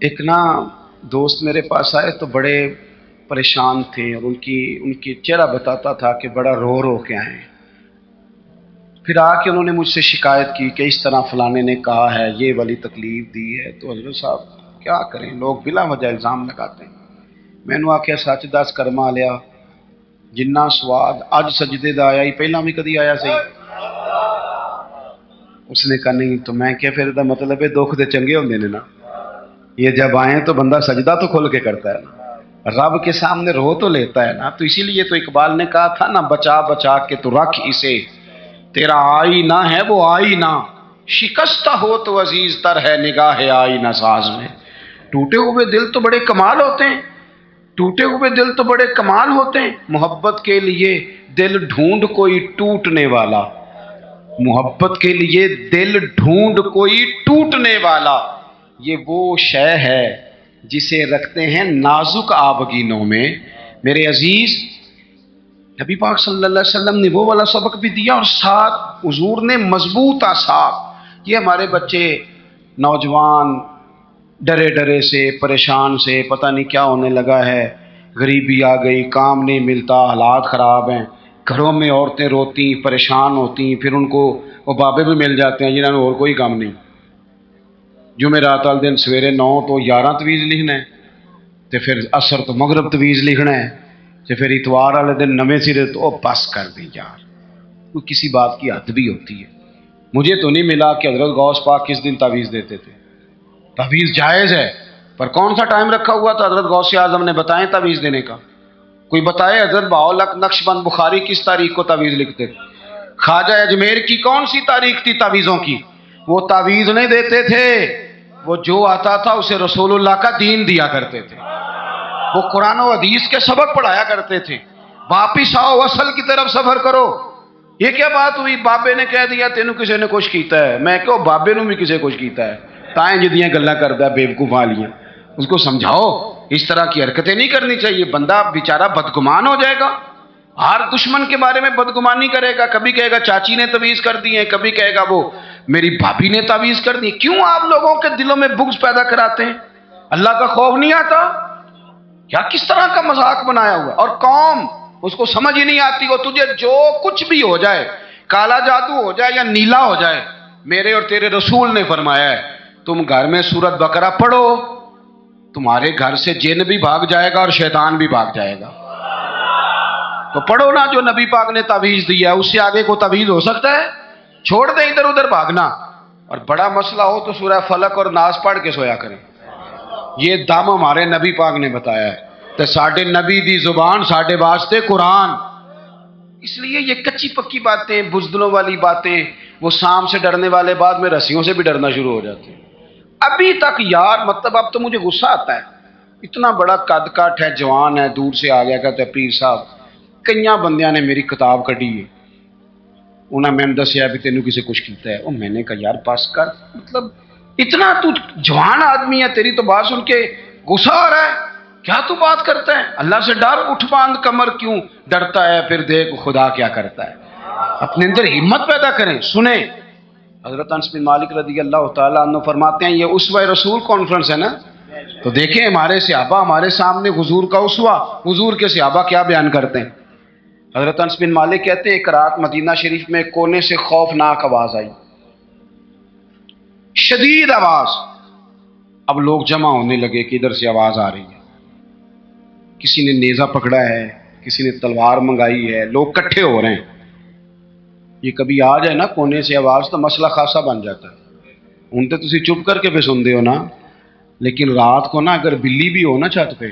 ایک نا دوست میرے پاس آئے تو بڑے پریشان تھے اور ان کی چہرہ بتاتا تھا کہ بڑا رو رو کے آئے. پھر آ کے انہوں نے مجھ سے شکایت کی کہ اس طرح فلانے نے کہا ہے، یہ والی تکلیف دی ہے. تو حضرت صاحب کیا کریں، لوگ بلا وجہ الزام لگاتے ہیں. میں نے آخیا سچ دس کرما لیا جنہ سواد اج سجدے دا آیا ہی پہلا بھی کدی آیا سی؟ اس نے کہا نہیں. تو میں کیا پھر دا مطلب ہے دکھ دے چنگے ہوندے نے نا، یہ جب آئیں تو بندہ سجدہ تو کھل کے کرتا ہے نا، رب کے سامنے رو تو لیتا ہے نا. تو اسی لیے تو اقبال نے کہا تھا نا، بچا بچا کے تو رکھ اسے، تیرا آئینہ ہے وہ آئینہ، شکستہ ہو تو عزیز تر ہے نگاہ آئینہ ساز میں. ٹوٹے ہوئے دل تو بڑے کمال ہوتے ہیں، ٹوٹے ہوئے دل تو بڑے کمال ہوتے ہیں. محبت کے لیے دل ڈھونڈ کوئی ٹوٹنے والا، محبت کے لیے دل ڈھونڈ کوئی ٹوٹنے والا، یہ وہ شے ہے جسے رکھتے ہیں نازک آبگینوں میں. میرے عزیز، نبی پاک صلی اللہ علیہ وسلم نے وہ والا سبق بھی دیا اور ساتھ حضور نے مضبوط آثار. یہ ہمارے بچے نوجوان ڈرے ڈرے سے، پریشان سے، پتہ نہیں کیا ہونے لگا ہے، غریبی آ گئی، کام نہیں ملتا، حالات خراب ہیں، گھروں میں عورتیں روتی پریشان ہوتی، پھر ان کو وہ بابے بھی مل جاتے ہیں جنہوں نے اور کوئی کام نہیں. جمعرات والے دن سویرے 9 تو 11 تویز لکھنا ہے، تو پھر عصر تو مغرب تویز لکھنا ہے، تو پھر اتوار والے دن نویں سرے تو بس کر دی یار، کوئی کسی بات کی حد بھی ہوتی ہے. مجھے تو نہیں ملا کہ حضرت غوث پاک کس دن تعویذ دیتے تھے. تعویذ جائز ہے، پر کون سا ٹائم رکھا ہوا تھا حضرت غوث اعظم نے بتائیں تعویذ دینے کا؟ کوئی بتائے حضرت بہاؤالحق نقشبند بخاری کس تاریخ کو تعویذ لکھتے تھے؟ خواجہ اجمیر کی کون سی تاریخ تھی تعویذوں کی؟ وہ تعویذ نہیں دیتے تھے، وہ جو آتا تھا اسے رسول اللہ کا دین دیا کرتے تھے، وہ قرآن و حدیث کے سبق پڑھایا کرتے تھے. واپس آؤ، اصل کی طرف سفر کرو. یہ کیا بات ہوئی، بابے نے کہہ دیا تینوں کسی نے کچھ کیتا ہے؟ میں کہو بابے نو بھی کسی کچھ کیتا ہے، تائیں جدیاں گلاں کردا ہے بیوقوف والیاں. اس کو سمجھاؤ اس طرح کی حرکتیں نہیں کرنی چاہیے، بندہ بیچارہ بدگمان ہو جائے گا. ہر دشمن کے بارے میں بدگمانی کرے گا، کبھی کہے گا چاچی نے تعویذ کر دی ہے، کبھی کہے گا وہ میری بھابھی نے تعویذ کر دی. کیوں آپ لوگوں کے دلوں میں بغض پیدا کراتے ہیں؟ اللہ کا خوف نہیں آتا کیا؟ کس طرح کا مذاق بنایا ہوا. اور قوم اس کو سمجھ ہی نہیں آتی. وہ تجھے جو کچھ بھی ہو جائے، کالا جادو ہو جائے یا نیلا ہو جائے، میرے اور تیرے رسول نے فرمایا ہے تم گھر میں سورت بقرہ پڑھو، تمہارے گھر سے جن بھی بھاگ جائے گا اور شیطان بھی بھاگ جائے گا. تو پڑھو نا جو نبی پاک نے تعویذ دیا ہے، اس سے آگے کو تعویذ ہو سکتا ہے؟ چھوڑ دیں ادھر ادھر بھاگنا. اور بڑا مسئلہ ہو تو سورہ فلق اور ناس پڑھ کے سویا کریں. یہ دم ہمارے نبی پاک نے بتایا ہے، تو ساڈے نبی دی زبان ساڈے واسطے قرآن. اس لیے یہ کچی پکی باتیں، بزدلوں والی باتیں، وہ سام سے ڈرنے والے بعد میں رسیوں سے بھی ڈرنا شروع ہو جاتے ہیں. ابھی تک یار، مطلب اب تو مجھے غصہ آتا ہے، اتنا بڑا قد کاٹ ہے، جوان ہے، دور سے آ گیا کہتے ہیں پیر صاحب. کئیاں بندیاں نے میری کتاب کٹی ہے، انہوں نے میں دسیا بھی تینوں کسی کچھ کیتا ہے. اور میں نے کہا یار بس کر، مطلب اتنا تو جوان آدمی ہے، تیری تو بات سن کے غصہ آ رہا ہے، کیا تو بات کرتا ہے؟ اللہ سے ڈر، اٹھ باندھ کمر کیوں ڈرتا ہے، پھر دیکھ خدا کیا کرتا ہے. اپنے اندر ہمت پیدا کریں. سنیں، حضرت انس بن مالک رضی اللہ تعالیٰ عنہ فرماتے ہیں، یہ اسوہ رسول کانفرنس ہے نا، تو دیکھیں ہمارے صحابہ ہمارے سامنے حضور کا اسوہ، حضور کے صحابہ کیا بیان کرتے ہیں. حضرت انس بن مالک کہتے ہیں ایک رات مدینہ شریف میں کونے سے خوفناک آواز آئی، شدید آواز. اب لوگ جمع ہونے لگے کہ ادھر سے آواز آ رہی ہے. کسی نے نیزہ پکڑا ہے، کسی نے تلوار منگائی ہے، لوگ کٹھے ہو رہے ہیں. یہ کبھی آ جائے نا کونے سے آواز تو مسئلہ خاصا بن جاتا ہے. ہوں تو تسی چپ کر کے پہ سن دے ہو نا، لیکن رات کو نا اگر بلی بھی ہو نا چھت پہ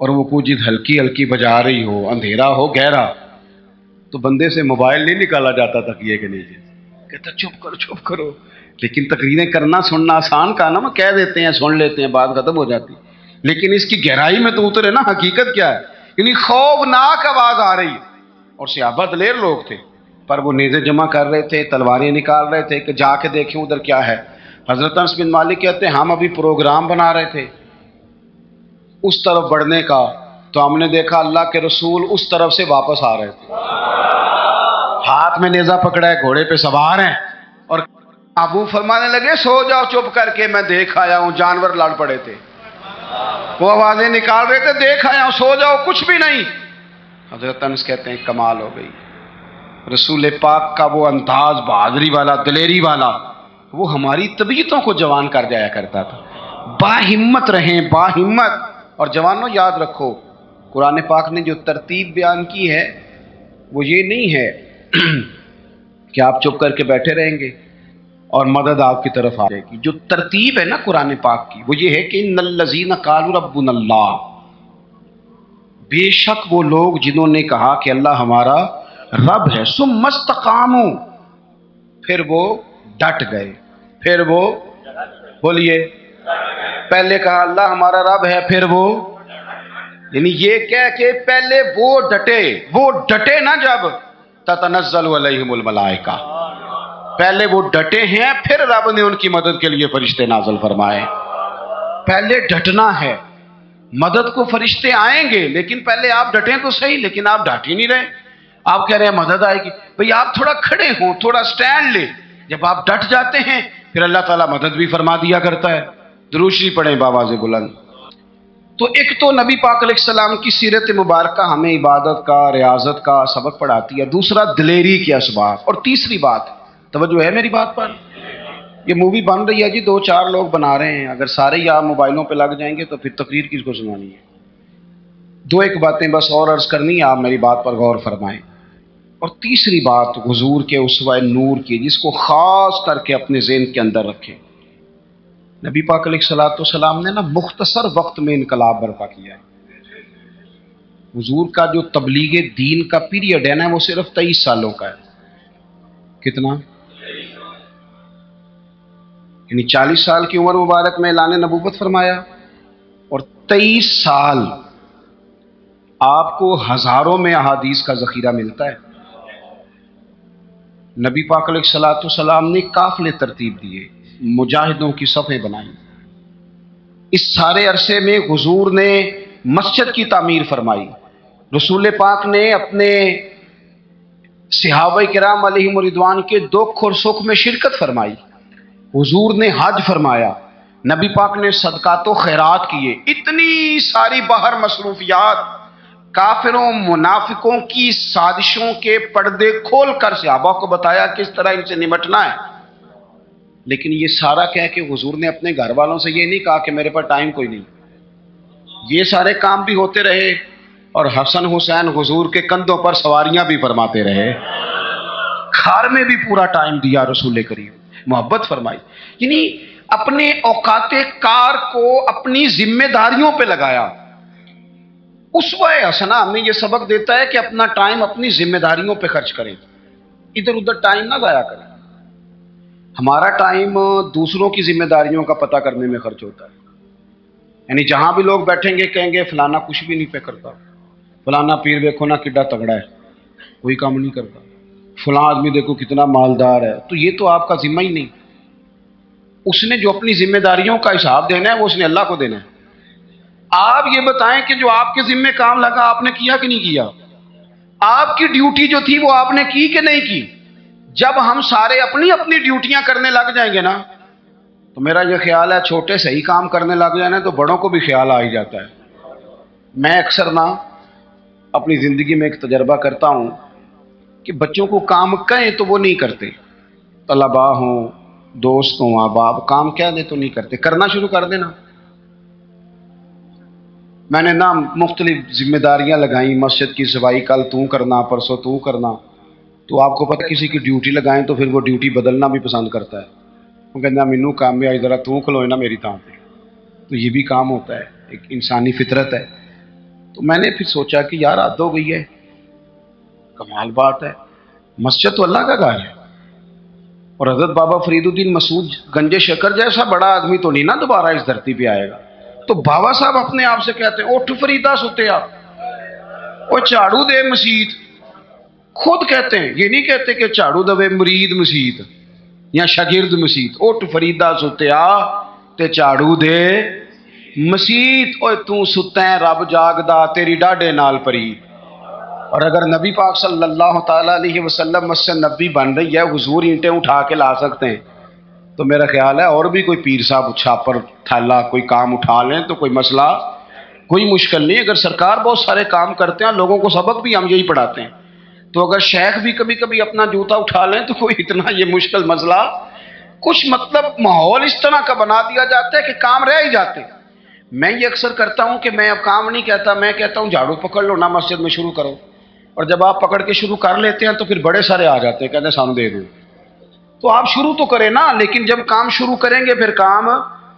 اور وہ کچھ ہلکی ہلکی بجا رہی ہو، اندھیرا ہو گہرا، تو بندے سے موبائل نہیں نکالا جاتا تکیے کے نیچے، کہتا چپ کرو چپ کرو. لیکن تقریریں کرنا سننا آسان کا نا، وہ کہہ دیتے ہیں سن لیتے ہیں بات ختم ہو جاتی، لیکن اس کی گہرائی میں تو اترے نا حقیقت کیا ہے. یعنی خوفناک آواز آ رہی ہے اور صحابہ دلیر لوگ تھے، پر وہ نیزے جمع کر رہے تھے، تلواریں نکال رہے تھے کہ جا کے دیکھیں ادھر کیا ہے. حضرت انس بن مالک کہتے ہیں ہم ابھی پروگرام بنا رہے تھے اس طرف بڑھنے کا، تو ہم نے دیکھا اللہ کے رسول اس طرف سے واپس آ رہے تھے، ہاتھ میں نیزہ پکڑا ہے، گھوڑے پہ سوار ہیں اور ابو فرمانے لگے سو جاؤ چپ کر کے، میں دیکھ آیا ہوں جانور لڑ پڑے تھے، وہ آوازیں نکال رہے تھے، دیکھ آیا ہوں، سو جاؤ کچھ بھی نہیں۔ حضرت انس کہتے ہیں کمال ہو گئی، رسول پاک کا وہ انداز بہادری والا، دلیری والا، وہ ہماری طبیعتوں کو جوان کر جایا کرتا تھا۔ با ہمت رہیں، با ہمت۔ اور جوانوں یاد رکھو، قرآن پاک نے جو ترتیب بیان کی ہے وہ یہ نہیں ہے کہ آپ چپ کر کے بیٹھے رہیں گے اور مدد آپ کی طرف آ جائے گی۔ جو ترتیب ہے نا قرآن پاک کی وہ یہ ہے کہ ان الذین قالوا ربنا اللہ، بے شک وہ لوگ جنہوں نے کہا کہ اللہ ہمارا رب ہے، ثم استقاموا، پھر وہ ڈٹ گئے، پھر وہ بولیے، پہلے کہا اللہ ہمارا رب ہے، پھر وہ، یعنی یہ کہہ کہ پہلے وہ ڈٹے نا، جب تتنزل علیہم الملائکہ، پہلے وہ ڈٹے ہیں، پھر رب نے ان کی مدد کے لیے فرشتے نازل فرمائے۔ پہلے ڈٹنا ہے، مدد کو فرشتے آئیں گے، لیکن پہلے آپ ڈٹیں تو صحیح، لیکن آپ ڈٹ ہی نہیں رہے۔ آپ کہہ رہے ہیں مدد آئے گی، بھئی آپ تھوڑا کھڑے ہوں، تھوڑا سٹینڈ لیں۔ جب آپ ڈٹ جاتے ہیں پھر اللہ تعالیٰ مدد بھی فرما دیا کرتا ہے۔ درود شریف پڑھیں بآواز بلند۔ تو ایک تو نبی پاک علیہ السلام کی سیرت مبارکہ ہمیں عبادت کا، ریاضت کا سبق پڑھاتی ہے، دوسرا دلیری کے اسباب، اور تیسری بات، توجہ ہے میری بات پر؟ یہ مووی بن رہی ہے جی، 2-4 لوگ بنا رہے ہیں، اگر سارے ہی آپ موبائلوں پہ لگ جائیں گے تو پھر تقریر کس کو سنانی ہے؟ 2-1 باتیں بس اور عرض کرنی ہے، آپ میری بات پر غور فرمائیں۔ اور تیسری بات حضور کے اسوہ نور کی، جس کو خاص کر کے اپنے ذہن کے اندر رکھیں۔ نبی پاک علیہ الصلوۃ والسلام نے نا مختصر وقت میں انقلاب برپا کیا ہے۔ حضور کا جو تبلیغ دین کا پیریڈ ہے نا وہ صرف 23 سالوں کا ہے۔ کتنا؟ یعنی 40 سال کی عمر مبارک میں اعلان نبوت فرمایا، اور 23 سال آپ کو ہزاروں میں احادیث کا ذخیرہ ملتا ہے۔ نبی پاک علیہ الصلوۃ والسلام نے قافلے ترتیب دیے، مجاہدوں کی صفیں بنائیں۔ اس سارے عرصے میں حضور نے مسجد کی تعمیر فرمائی، رسول پاک نے اپنے صحابہ کرام علیہم رضوان کے دکھ اور سکھ میں شرکت فرمائی، حضور نے حج فرمایا، نبی پاک نے صدقات و خیرات کیے، اتنی ساری باہر مصروفیات، کافروں منافقوں کی سازشوں کے پردے کھول کر صحابہ کو بتایا کس طرح ان سے نمٹنا ہے۔ لیکن یہ سارا کہہ کہ حضور نے اپنے گھر والوں سے یہ نہیں کہا کہ میرے پاس ٹائم کوئی نہیں۔ یہ سارے کام بھی ہوتے رہے، اور حسن حسین حضور کے کندھوں پر سواریاں بھی فرماتے رہے، گھر میں بھی پورا ٹائم دیا رسول کریم، محبت فرمائی، یعنی اپنے اوقات کار کو اپنی ذمہ داریوں پہ لگایا۔ اسوہ حسنہ ہمیں یہ سبق دیتا ہے کہ اپنا ٹائم اپنی ذمہ داریوں پہ خرچ کریں، ادھر ادھر ٹائم نہ ضائع کریں۔ ہمارا ٹائم دوسروں کی ذمہ داریوں کا پتہ کرنے میں خرچ ہوتا ہے، یعنی جہاں بھی لوگ بیٹھیں گے کہیں گے فلانا کچھ بھی نہیں پہ کرتا، فلانا پیر دیکھو نا کڈا تگڑا ہے، کوئی کام نہیں کرتا، فلاں آدمی دیکھو کتنا مالدار ہے۔ تو یہ تو آپ کا ذمہ ہی نہیں، اس نے جو اپنی ذمہ داریوں کا حساب دینا ہے وہ اس نے اللہ کو دینا ہے۔ آپ یہ بتائیں کہ جو آپ کے ذمہ کام لگا آپ نے کیا کہ نہیں کیا؟ آپ کی ڈیوٹی جو تھی وہ آپ نے کی کہ نہیں کی؟ جب ہم سارے اپنی اپنی ڈیوٹیاں کرنے لگ جائیں گے نا، تو میرا یہ خیال ہے چھوٹے صحیح کام کرنے لگ جائیں نا تو بڑوں کو بھی خیال آ ہی جاتا ہے۔ میں اکثر نا اپنی زندگی میں ایک تجربہ کرتا ہوں کہ بچوں کو کام کہیں تو وہ نہیں کرتے، طلباء ہوں، دوست ہوں، احباب، کام کہہ دیں تو نہیں کرتے، کرنا شروع کر دینا۔ میں نے نا مختلف ذمہ داریاں لگائیں، مسجد کی صفائی کل تو کرنا، پرسوں تو کرنا، تو آپ کو پتہ کسی کی ڈیوٹی لگائیں تو پھر وہ ڈیوٹی بدلنا بھی پسند کرتا ہے، وہ کہنا مینوں کام میں آج ذرا تو کھلوئے نا میری تھان پہ، تو یہ بھی کام ہوتا ہے، ایک انسانی فطرت ہے۔ تو میں نے پھر سوچا کہ یار حد ہو گئی ہے، کمال بات ہے، مسجد تو اللہ کا گھر ہے، اور حضرت بابا فرید الدین مسعود گنج شکر جیسا بڑا آدمی تو نہیں نا دوبارہ اس دھرتی پہ آئے گا۔ تو بابا صاحب اپنے آپ سے کہتے ہیں اٹھ فریدا ستیا، وہ جھاڑو دے مسیت، خود کہتے ہیں، یہ نہیں کہتے کہ جھاڑو دے مرید مسیت یا شاگرد مسیت، اٹھ فریدا ستیا تے جھاڑو دے مسیت، اوے تو ستا ہے رب جاگدا تیری ڈاڈے نال پری۔ اور اگر نبی پاک صلی اللہ تعالیٰ علیہ وسلم مسجد نبی بن رہی ہے، حضور اینٹیں اٹھا کے لا سکتے ہیں، تو میرا خیال ہے اور بھی کوئی پیر صاحب چھاپر تھالا کوئی کام اٹھا لیں تو کوئی مسئلہ کوئی مشکل نہیں. اگر سرکار بہت سارے کام کرتے ہیں، لوگوں کو سبق بھی ہم یہی پڑھاتے ہیں، تو اگر شیخ بھی کبھی کبھی اپنا جوتا اٹھا لیں تو کوئی اتنا یہ مشکل مسئلہ کچھ مطلب ماحول اس طرح کا بنا دیا جاتا ہے کہ کام رہ ہی جاتے. میں یہ اکثر کرتا ہوں کہ میں اب کام نہیں کہتا، میں کہتا ہوں جھاڑو پکڑ لو نا مسجد میں شروع کرو. اور جب آپ پکڑ کے شروع کر لیتے ہیں تو پھر بڑے سارے آ جاتے ہیں، کہتے ہیں سانو دے دو. تو آپ شروع تو کریں نا، لیکن جب کام شروع کریں گے پھر کام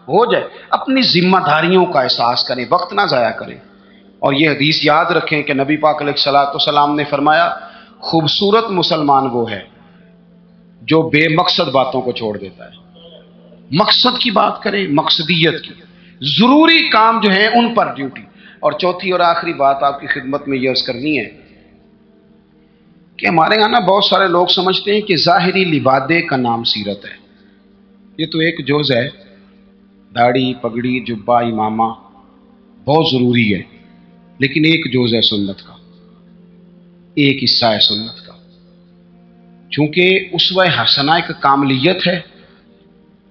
ہو جائے. اپنی ذمہ داریوں کا احساس کریں، وقت نہ ضائع کریں. اور یہ حدیث یاد رکھیں کہ نبی پاک علیہ الصلوۃ والسلام نے فرمایا خوبصورت مسلمان وہ ہے جو بے مقصد باتوں کو چھوڑ دیتا ہے. مقصد کی بات کریں، مقصدیت کی، ضروری کام جو ہیں ان پر ڈیوٹی. اور چوتھی اور آخری بات آپ کی خدمت میں یہ عرض کرنی ہے کہ ہمارے یہاں نا بہت سارے لوگ سمجھتے ہیں کہ ظاہری لبادے کا نام سیرت ہے. یہ تو ایک جز ہے، داڑھی پگڑی جبہ امامہ بہت ضروری ہے، لیکن ایک جز ہے سنت کا، ایک حصہ ہے سنت کا. چونکہ اسوہ حسنہ ایک کاملیت ہے،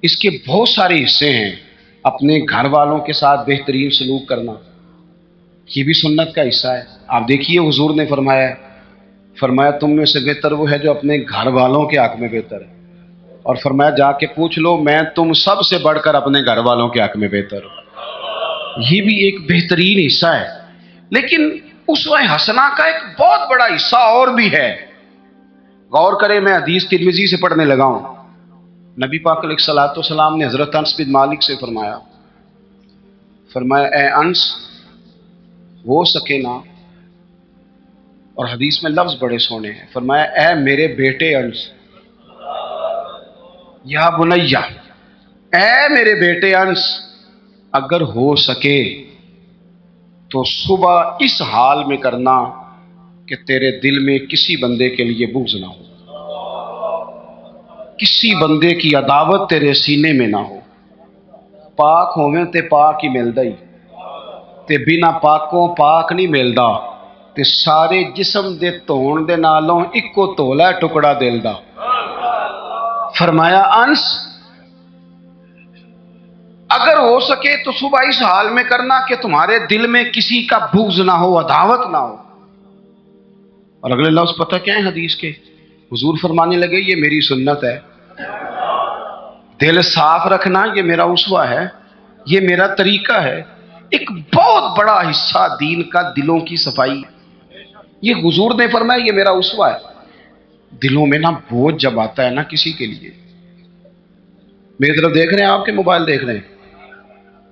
اس کے بہت سارے حصے ہیں. اپنے گھر والوں کے ساتھ بہترین سلوک کرنا یہ بھی سنت کا حصہ ہے. آپ دیکھیے حضور نے فرمایا تم میں سے بہتر وہ ہے جو اپنے گھر والوں کے حق میں بہتر ہے. اور فرمایا جا کے پوچھ لو میں تم سب سے بڑھ کر اپنے گھر والوں کے حق میں بہتر ہوں. یہ بھی ایک بہترین حصہ ہے. لیکن اسوہ حسنہ کا ایک بہت بڑا حصہ اور بھی ہے. غور کریں، میں حدیث ترمذی سے پڑھنے لگا ہوں. نبی پاک علیہ الصلوۃ والسلام نے حضرت انس بن مالک سے فرمایا اے انس ہو سکے نا، اور حدیث میں لفظ بڑے سونے ہیں، فرمایا اے میرے بیٹے انس، یا بنیہ، اے میرے بیٹے انس، اگر ہو سکے تو صبح اس حال میں کرنا کہ تیرے دل میں کسی بندے کے لیے بغض نہ ہو، کسی بندے کی عداوت تیرے سینے میں نہ ہو. پاک ہوویں تے پاک ہی ملدا ہی، تے بنا پاکوں پاک نہیں ملدا. تے سارے جسم دے دھون دے نالوں اکو تولا ہے ٹکڑا دل دا. فرمایا انس اگر ہو سکے تو صبح اس حال میں کرنا کہ تمہارے دل میں کسی کا بغض نہ ہو، عداوت نہ ہو. اور اگلے لفظ پتہ کیا ہے حدیث کے؟ حضور فرمانے لگے یہ میری سنت ہے. دل صاف رکھنا یہ میرا اسوہ ہے، یہ میرا طریقہ ہے. ایک بہت بڑا حصہ دین کا دلوں کی صفائی. یہ حضور نے فرمایا یہ میرا اسوہ ہے. دلوں میں نا بوجھ جب آتا ہے نا کسی کے لیے، میری طرف دیکھ رہے ہیں، آپ کے موبائل دیکھ رہے ہیں،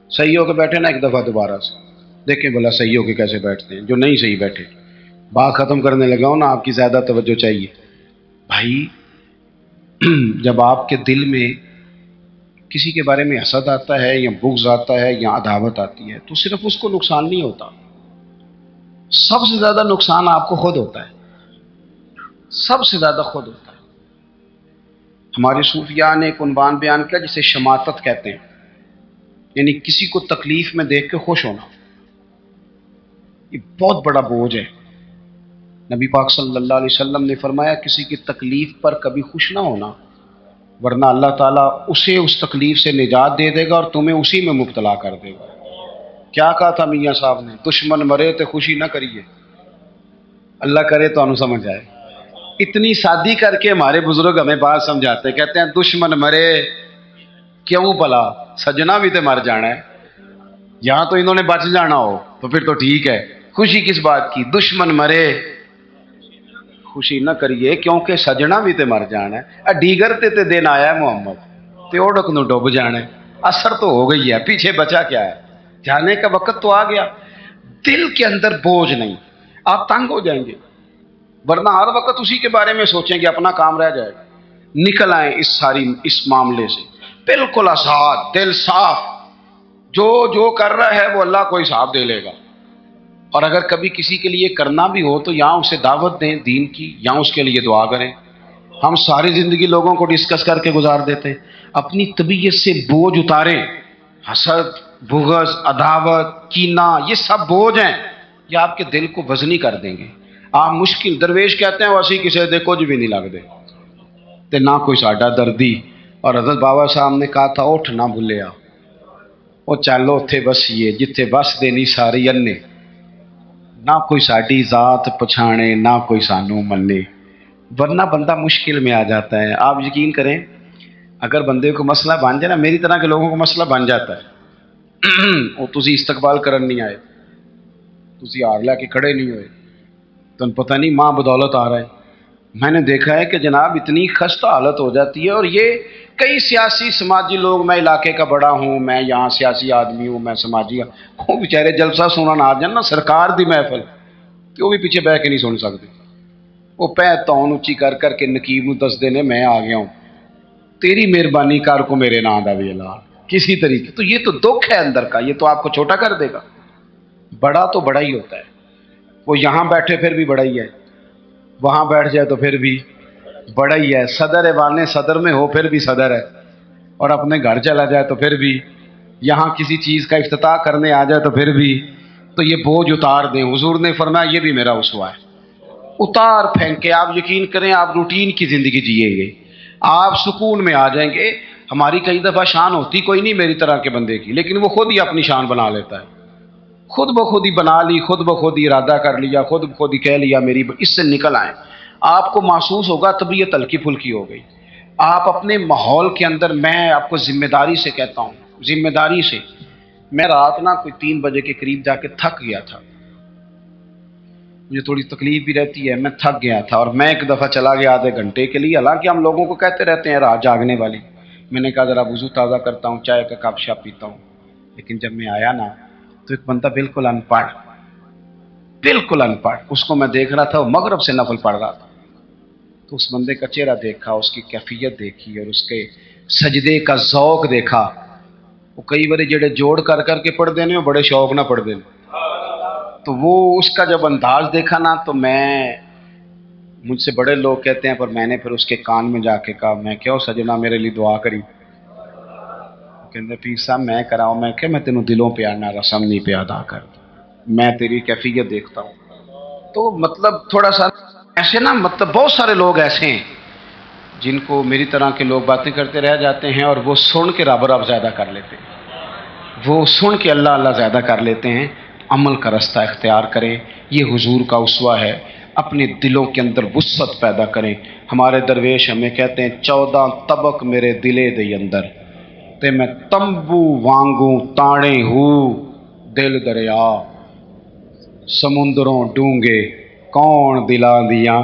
صحیح ہو کے بیٹھے نا ایک دفعہ دوبارہ سے دیکھیں بھلا صحیح ہو کے کیسے بیٹھتے ہیں. جو نہیں صحیح بیٹھے، بات ختم کرنے لگا ہوں نا، آپ کی زیادہ توجہ چاہیے. بھائی جب آپ کے دل میں کسی کے بارے میں حسد آتا ہے یا بغض آتا ہے یا عداوت آتی ہے تو صرف اس کو نقصان نہیں ہوتا، سب سے زیادہ نقصان آپ کو خود ہوتا ہے، سب سے زیادہ خود ہوتا ہے. ہمارے صوفیاء نے ایک عنوان بیان کیا جسے شماتت کہتے ہیں، یعنی کسی کو تکلیف میں دیکھ کے خوش ہونا. یہ بہت بڑا بوجھ ہے. نبی پاک صلی اللہ علیہ وسلم نے فرمایا کسی کی تکلیف پر کبھی خوش نہ ہونا، ورنہ اللہ تعالیٰ اسے اس تکلیف سے نجات دے دے گا اور تمہیں اسی میں مبتلا کر دے گا. کیا کہا تھا میاں صاحب نے؟ دشمن مرے تو خوشی نہ کریے. اللہ کرے تو انو سمجھ آئے. اتنی سادی کر کے ہمارے بزرگ ہمیں بات سمجھاتے، کہتے ہیں دشمن مرے کیوں بھلا، سجنا بھی تو مر جانا ہے، یہاں تو انہوں نے بچ جانا ہو تو پھر تو ٹھیک ہے. خوشی کس بات کی؟ دشمن مرے خوشی نہ کریے کیونکہ سجنا بھی تے مر جانا ہے. ڈیگر تے دن آیا ہے محمد تے اوڑک نو ڈوب جانا ہے. اثر تو ہو گئی ہے، پیچھے بچا کیا ہے؟ جانے کا وقت تو آ گیا. دل کے اندر بوجھ نہیں، آپ تنگ ہو جائیں گے، ورنہ ہر وقت اسی کے بارے میں سوچیں کہ اپنا کام رہ جائے گا. نکل آئیں اس معاملے سے بالکل آزاد، دل صاف. جو کر رہا ہے وہ اللہ کو حساب دے لے گا. اور اگر کبھی کسی کے لیے کرنا بھی ہو تو یہاں اسے دعوت دیں دین کی، یہاں اس کے لیے دعا کریں. ہم ساری زندگی لوگوں کو ڈسکس کر کے گزار دیتے ہیں. اپنی طبیعت سے بوجھ اتاریں. حسد، بغض، عداوت، کینہ، یہ سب بوجھ ہیں، یہ آپ کے دل کو وزنی کر دیں گے. آپ مشکل درویش کہتے ہیں ویسی کسی دے کچھ بھی نہیں لگتے تے نہ کوئی ساڈا دردی اور حضرت بابا صاحب نے کہا تھا اٹھ نہ بھولیا، وہ چلو اتھے بسیے جتھے بس دینی ساری انے، نہ کوئی ساڈی ذات پچھانے نہ کوئی سانو منے، ورنہ بندہ مشکل میں آ جاتا ہے۔ آپ یقین کریں اگر بندے کو مسئلہ بن جائے نا، میری طرح کے لوگوں کو مسئلہ بن جاتا ہے، وہ تسی استقبال کرن نہیں آئے، تسی ہار لے کے کھڑے نہیں ہوئے، تم پتہ نہیں ماں بدولت آ رہا ہے۔ میں نے دیکھا ہے کہ جناب اتنی خستہ حالت ہو جاتی ہے، اور یہ کئی سیاسی سماجی لوگ، میں علاقے کا بڑا ہوں، میں یہاں سیاسی آدمی ہوں، میں سماجی ہوں، وہ بیچارے جلسہ سنن آ جان نا سرکار دی محفل، کہ وہ بھی پیچھے بہ کے نہیں سن سکتے، وہ پہ تون اچھی کر کر کے نقیب نو دس دینے میں آ گیا ہوں، تیری مہربانی کر کو میرے نام دا بھی اعلان کسی طریقے۔ تو یہ تو دکھ ہے اندر کا، یہ تو آپ کو چھوٹا کر دے گا۔ بڑا تو بڑا ہی ہوتا ہے، وہ یہاں بیٹھے پھر بھی بڑا ہی ہے، وہاں بیٹھ جائے تو پھر بھی بڑا ہی ہے، صدر ایوان صدر میں ہو پھر بھی صدر ہے، اور اپنے گھر چلا جائے تو پھر بھی، یہاں کسی چیز کا افتتاح کرنے آ جائے تو پھر بھی، تو یہ بوجھ اتار دیں۔ حضور نے فرمایا یہ بھی میرا اسوہ ہے، اتار پھینک کے آپ یقین کریں آپ روٹین کی زندگی جیئیں گے، آپ سکون میں آ جائیں گے۔ ہماری کئی دفعہ شان ہوتی کوئی نہیں میری طرح کے بندے کی، لیکن وہ خود ہی اپنی شان بنا لیتا ہے، خود بخود ہی بنا لی، خود بخود ہی ارادہ کر لیا، خود بخود ہی کہہ لیا میری اس سے نکل آئیں۔ آپ کو محسوس ہوگا طبیعت ہلکی پھلکی ہو گئی۔ آپ اپنے ماحول کے اندر، میں آپ کو ذمہ داری سے کہتا ہوں، ذمہ داری سے، میں رات نا کوئی 3 بجے کے قریب جا کے تھک گیا تھا، مجھے تھوڑی تکلیف بھی رہتی ہے، میں تھک گیا تھا، اور میں ایک دفعہ چلا گیا آدھے گھنٹے کے لیے، حالانکہ ہم لوگوں کو کہتے رہتے ہیں رات جاگنے والی، میں نے کہا ذرا وضو تازہ کرتا ہوں، چائے کا کپ شاپ پیتا ہوں، لیکن جب میں آیا نا تو ایک بندہ بالکل ان پڑھ، بالکل ان پڑھ، اس کو میں دیکھ رہا تھا وہ مغرب سے نفل پڑھ رہا تھا، تو اس بندے کا چہرہ دیکھا، اس کی کیفیت دیکھی، اور اس کے سجدے کا ذوق دیکھا۔ وہ کئی بارے جڑے جوڑ کر کر کے پڑھ دینے وہ بڑے شوق نہ پڑھ دینے، تو وہ اس کا جب انداز دیکھا نا تو مجھ سے بڑے لوگ کہتے ہیں، پر میں نے پھر اس کے کان میں جا کے کہا، میں کہو سجنا میرے لیے دعا کری، کہتے پیر صاحب میں کراؤں، میں کہ میں تینوں دلوں پہ آنا رسم نہیں پہ ادا کر، میں تیری کیفیت دیکھتا ہوں۔ تو مطلب تھوڑا سا ایسے نا، مطلب بہت سارے لوگ ایسے ہیں جن کو میری طرح کے لوگ باتیں کرتے رہ جاتے ہیں، اور وہ سن کے رب رب زیادہ کر لیتے ہیں، وہ سن کے اللہ اللہ زیادہ کر لیتے ہیں۔ عمل کا رستہ اختیار کریں، یہ حضور کا اسوہ ہے، اپنے دلوں کے اندر وسعت پیدا کریں۔ ہمارے درویش ہمیں کہتے ہیں 14 طبق میرے دلے دے اندر، تے میں تمبو وانگوں تاڑے ہوں دل دریا، سمندروں ڈونگے کون دلاں دیاں